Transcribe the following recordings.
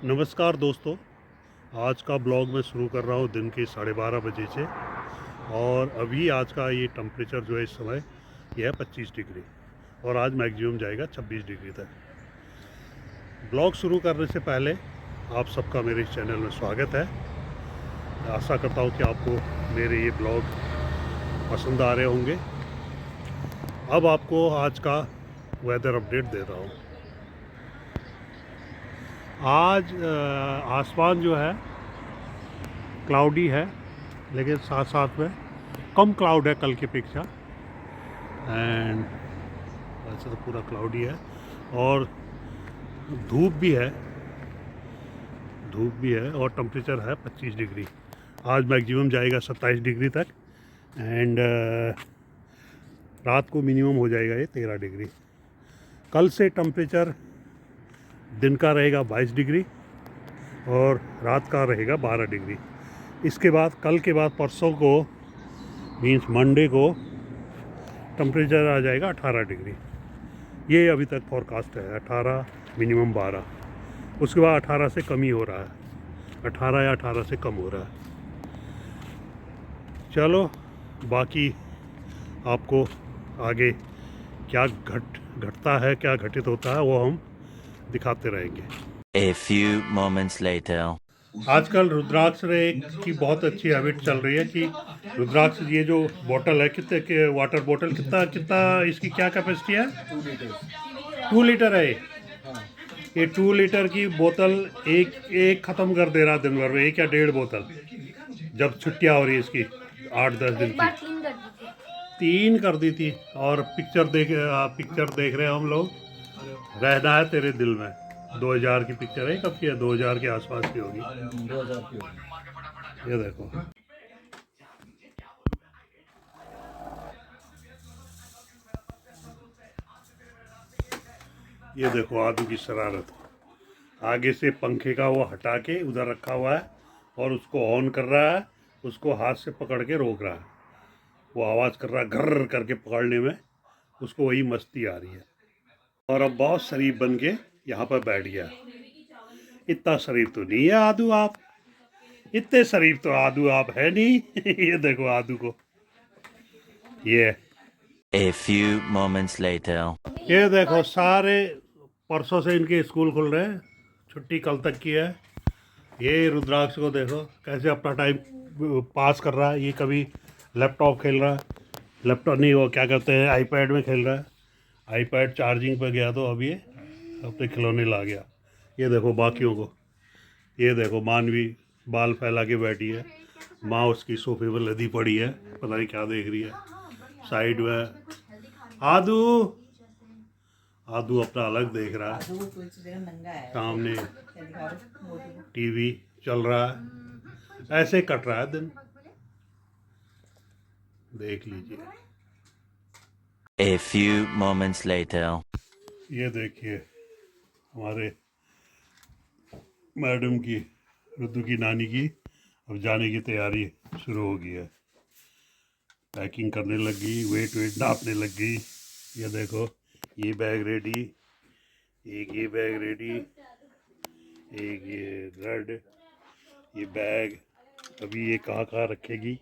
नमस्कार दोस्तों। आज का ब्लॉग मैं शुरू कर रहा हूँ दिन के 12:30 बजे से। और अभी आज का ये टेम्परेचर जो है इस समय ये है 25 डिग्री और आज मैक्सिमम जाएगा 26 डिग्री तक। ब्लॉग शुरू करने से पहले आप सबका मेरे इस चैनल में स्वागत है। आशा करता हूँ कि आपको मेरे ये ब्लॉग पसंद आ रहे होंगे। अब आपको आज का वेदर अपडेट दे रहा हूँ। आज आसमान जो है क्लाउडी है, लेकिन साथ साथ में कम क्लाउड है कल की अपेक्षा। एंड वैसे तो पूरा क्लाउडी है और धूप भी है और टेम्परेचर है 25 डिग्री। आज मैक्सिमम जाएगा 27 डिग्री तक एंड रात को मिनिमम हो जाएगा ये 13 डिग्री। कल से टेम्परेचर दिन का रहेगा 22 डिग्री और रात का रहेगा 12 डिग्री। इसके बाद कल के बाद परसों को मीन्स मंडे को टेम्परेचर आ जाएगा 18 डिग्री। ये अभी तक फॉरकास्ट है 18 मिनिमम 12। उसके बाद 18 से कम ही हो रहा है, 18 या 18 से कम हो रहा है। चलो बाकी आपको आगे क्या घटता है, क्या घटित होता है, वो हम दिखाते रहेंगे। A few moments later. आजकल रुद्राक्ष की बहुत अच्छी हैबिट चल रही है कि रुद्राक्ष ये जो बोतल है, कितने के वाटर बोतल, कितना कितना इसकी क्या कैपेसिटी है? 2 लीटर है ये 2 लीटर की बोतल एक एक ख़त्म कर दे रहा दिन भर में, 1 या 1.5 बोतल। जब छुट्टियाँ हो रही है इसकी 8-10 दिन की, 3 कर दी थी। और पिक्चर देख रहे हैं हम लोग, रहना है तेरे दिल में। 2000 की पिक्चर है, कब की है? 2000 के आसपास की होगी। 2000 की। ये देखो, ये देखो आदू की शरारत। आगे से पंखे का वो हटा के उधर रखा हुआ है और उसको ऑन कर रहा है, उसको हाथ से पकड़ के रोक रहा है। वो आवाज़ कर रहा है घर करके पकड़ने में, उसको वही मस्ती आ रही है। और अब बहुत शरीफ बन के यहाँ पर बैठ गया। इतना शरीफ तो नहीं है आदू आप, इतने शरीफ तो आदू आप है नहीं। ये देखो आदू को, ये A few moments later. ये देखो सारे परसों से इनके स्कूल खुल रहे हैं, छुट्टी कल तक की है। ये रुद्राक्ष को देखो कैसे अपना टाइम पास कर रहा है। ये कभी लैपटॉप खेल रहा है, लैपटॉप नहीं, वो क्या कहते हैं, आईपैड में खेल रहा है। आईपैड चार्जिंग पर गया तो अब ये अपने खिलौने ला गया। ये देखो बाकियों को, ये देखो मानवी बाल फैला के बैठी है, माँ उसकी सोफे पर लदी पड़ी है, पता नहीं क्या देख रही है। साइड में आदू आदू अपना अलग देख रहा है, सामने टीवी चल रहा है। ऐसे कट रहा है दिन, देख लीजिए। A few moments later. ये देखिए हमारे मैडम की, रुद्दू की नानी की अब जाने की तैयारी शुरू हो गई है। पैकिंग करने लगी, वेट नापने लगी। ये देखो ये बैग रेडी, एक ये बैग रेडी, एक ये रेड, ये बैग। अभी ये कहाँ कहाँ रखेगी।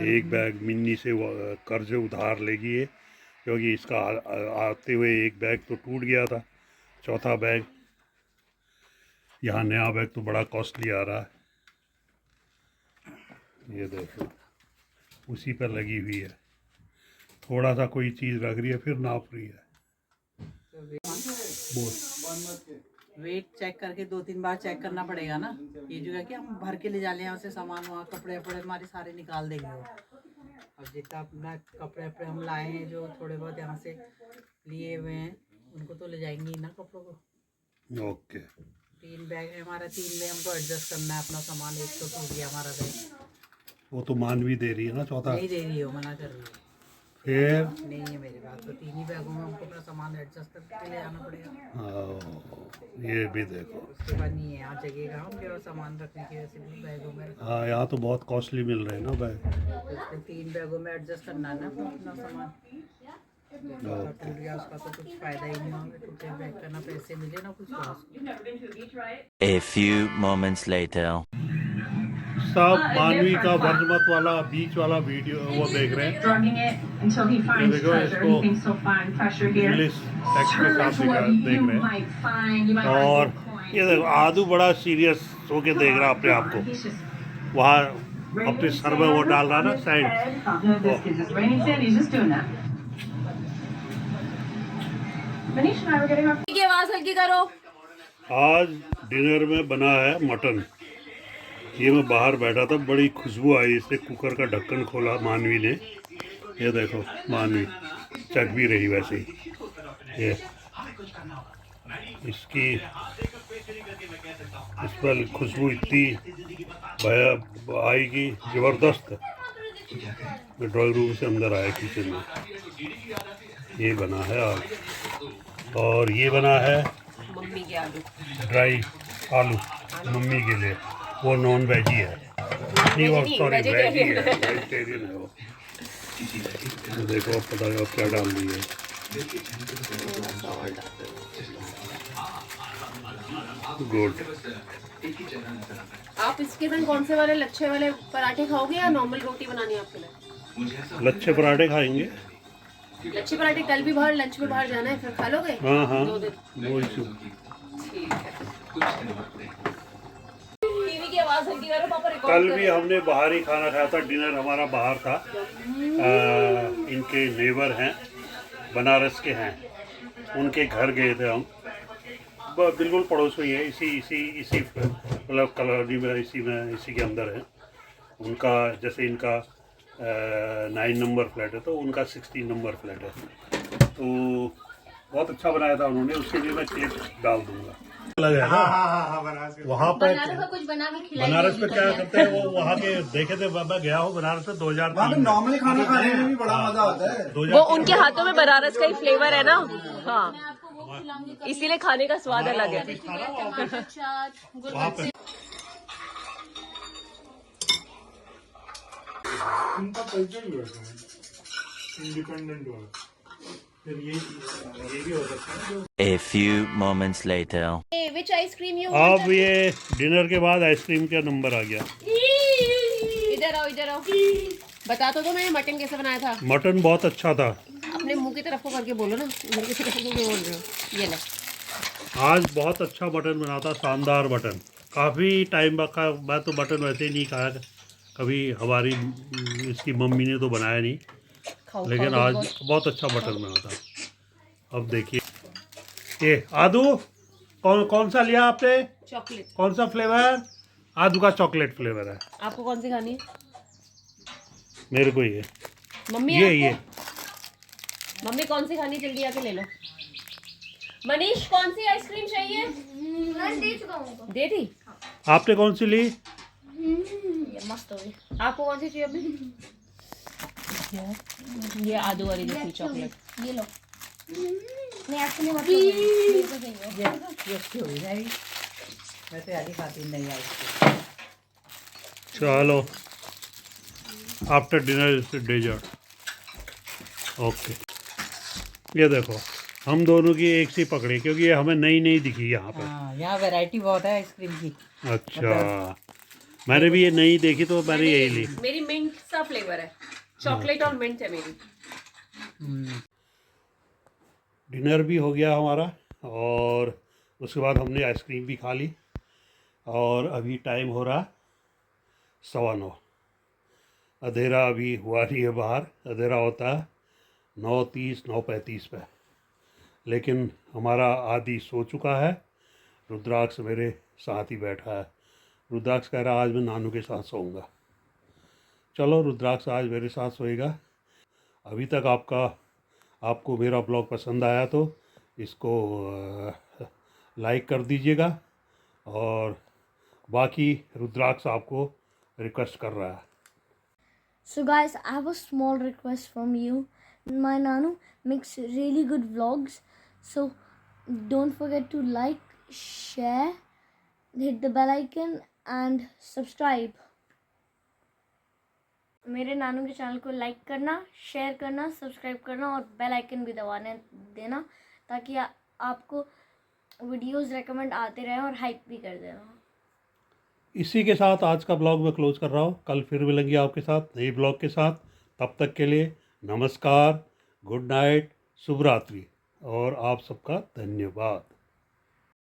एक बैग मिन्नी से कर्ज उधार लेगी ये, क्योंकि इसका आते हुए एक बैग तो टूट गया था। चौथा बैग, यहाँ नया बैग तो बड़ा कॉस्टली आ रहा है। ये देखो उसी पर लगी हुई है, थोड़ा सा कोई चीज़ रख रही है फिर नाप रही है। बोल, वेट चेक करके 2-3 बार चेक करना पड़ेगा ना। ये जो है कि हम भर के ले जा ले यहाँ से सामान, वहाँ कपड़े वपड़े हमारे सारे निकाल देंगे वो। अब जितना अपना कपड़े वपड़े हम लाए हैं, जो थोड़े बहुत यहाँ से लिए हुए हैं, उनको तो ले जाएंगे ही ना कपड़ों को। ओके। 3 बैग है हमारा, 3 में हमको एडजस्ट करना है अपना सामान। एक तो टूट गया हमारा बैग। वो तो मानवी दे रही है ना चौथा, नहीं दे रही हो, मना कर रही है। फिर नहीं है मेरे पास, तो 3 ही बैगों में हमको अपना सामान एडजस्ट करके ले जाना पड़ेगा। ये भी देखो। उसके बाद नहीं है यहाँ जगह कहाँ होंगे और सामान रखने की, वैसे भी बैगों में हाँ यहाँ तो बहुत कॉस्टली मिल रहे हैं ना बैग। तो 3 बैगों में एडजस्ट करना है ना अपना सामान। टूट गया उसका तो कुछ फायदा ही नहीं होगा, टूटे बैक करना, पैसे मिले ना कुछ हुआ उसको। A few moments later. सब मानवी का वर्णमत वाला बीच वाला वीडियो वो देख रहे हैं। drugging it until he ये finds देखो treasure. इसको He thinks he'll find treasure here. English text के Truly साथ to what देख you रहे हैं। might find. You might find और gold coins. ये देखो आदू बड़ा सीरियस होके देख रहा है अपने आप को, He's just वहाँ raining अपने सर में वो sand डाल रहा है on ना his side. head. No, this is just raining sand. He's just doing that. Manish and I were getting our की आवाज हल्की करो। आज डिनर में बना है मटन। ये मैं बाहर बैठा था, बड़ी खुशबू आई इससे, कुकर का ढक्कन खोला मानवी ने, ये देखो मानवी चख भी रही वैसे ही। ये इसकी इस पर खुशबू इतनी आएगी ज़बरदस्त। मैं ड्राइंग रूम से अंदर आया किचन में। ये बना है आज, और ये बना है मम्मी के आलू। ड्राई आलू मम्मी के लिए, वो नॉन वेजी है, नहीं वो सॉरी वेजी है, वेजिटेरियन है वो। तो देखो पता है क्या डाल दी है। गुड। आप इसके साथ कौन से वाले लच्छे वाले पराठे खाओगे या नॉर्मल रोटी बनानी है आपके लिए? लच्छे पराठे खाएंगे। लच्छे पराठे कल भी बाहर लंच में बाहर जाना है, फिर खा लोगे? हाँ हाँ, 2 दिन। वो इशू। ठीक है। टीवी की आवाज हल्की करो, पापा रिकॉर्ड कल कर भी रहे हैं। हमने बाहर ही खाना खाया था, डिनर हमारा बाहर था। इनके नेबर हैं, बनारस के हैं, उनके घर गए थे हम। बिल्कुल पड़ोस में ही है, इसी मतलब कॉलोनी में, इसी के अंदर है उनका। जैसे इनका 9 नंबर फ्लैट है तो उनका 16 नंबर फ्लैट है। तो बहुत अच्छा बनाया था उन्होंने, उसके लिए मैं क्लिप डाल दूंगा। लगा ना वहाँ पे बनारस का कुछ बना के खिलाइए। बनारस में क्या करते हैं वो, वहाँ के देखे थे, मैं गया हूँ बनारस में 2003 में। नॉर्मली खाना खाने में भी बड़ा मजा आता है। वो उनके हाथों में बनारस का ही फ्लेवर है ना, हाँ, इसीलिए खाने का स्वाद अलग है। वहाँ पे उनका कल्चर भी होता है इंडिपेंडेंट वाला, फिर ये भी हो सकता है। A few moments later. Which ice cream you अब ये डिनर के बाद आइसक्रीम का नंबर आ गया। इधर आओ, इधर आओ। बता तो दो मैंने मटन कैसे बनाया था। मटन बहुत अच्छा था। अपने मुंह की तरफ को करके बोलो ना, इधर की तरफ को क्यों बोल रहे हो? ये ले। आज बहुत अच्छा मटन बना था, शानदार मटन। काफ़ी टाइम बाद मैं तो मटन वैसे ही नहीं खाया कभी, हमारी इसकी मम्मी ने तो बनाया नहीं, खाओ, लेकिन खाओ, आज बहुत। बहुत अच्छा मटन बना था। अब देखिए ये आदू कौन सा लिया आपने, चॉकलेट। कौन सा फ्लेवर? आदू का चॉकलेट फ्लेवर है। आपको कौन सी खानी है? मेरे को ये मम्मी ये आपको? मम्मी कौन सी खानी, जल्दी आके ले लो। मनीष कौन सी आइसक्रीम चाहिए? दे दी। आपने कौन सी ली? ये मस्त हो गई। आपको कौन सी चाहिए अभी? ये आदू वाली जैसी चॉकलेट। ये अच्छी हुई है, वैसे आधी खाती नहीं आई। चलो आफ्टर डिनर डेजर्ट। ओके, ये देखो हम दोनों की एक सी पकड़ी, क्योंकि ये हमें नई दिखी यहाँ पे। हाँ, यहाँ वैरायटी बहुत है आइसक्रीम की। अच्छा, मैंने भी ये नई देखी तो मैंने यही ली। मेरी मिंट सा फ्लेवर है, चॉकलेट और मिंट है मेरी। डिनर भी हो गया हमारा, और उसके बाद हमने आइसक्रीम भी खा ली, और अभी टाइम हो रहा 9:15। अंधेरा अभी हुआ नहीं है, बाहर अंधेरा होता है 9:30 9:35 पे, लेकिन हमारा आदि सो चुका है। रुद्राक्ष मेरे साथ ही बैठा है। रुद्राक्ष कह रहा आज मैं नानू के साथ सोऊंगा। चलो रुद्राक्ष आज मेरे साथ सोएगा। अभी तक आपको मेरा ब्लॉग पसंद आया तो इसको लाइक कर दीजिएगा, और बाकी रुद्राक्ष आपको रिक्वेस्ट कर रहा है। So guys, I have a small request from you. My Nanu makes really good vlogs, so don't forget to like, share, hit the bell icon and subscribe. मेरे नानू के चैनल को लाइक करना, शेयर करना, subscribe करना और bell icon भी दबाने देना, ताकि आपको वीडियोस रेकमेंड आते रहें और हाइप भी कर देना। इसी के साथ आज का ब्लॉग मैं क्लोज कर रहा हूँ। कल फिर मिलेंगे आपके साथ नए ब्लॉग के साथ। तब तक के लिए नमस्कार, गुड नाइट, शुभ रात्रि और आप सबका धन्यवाद।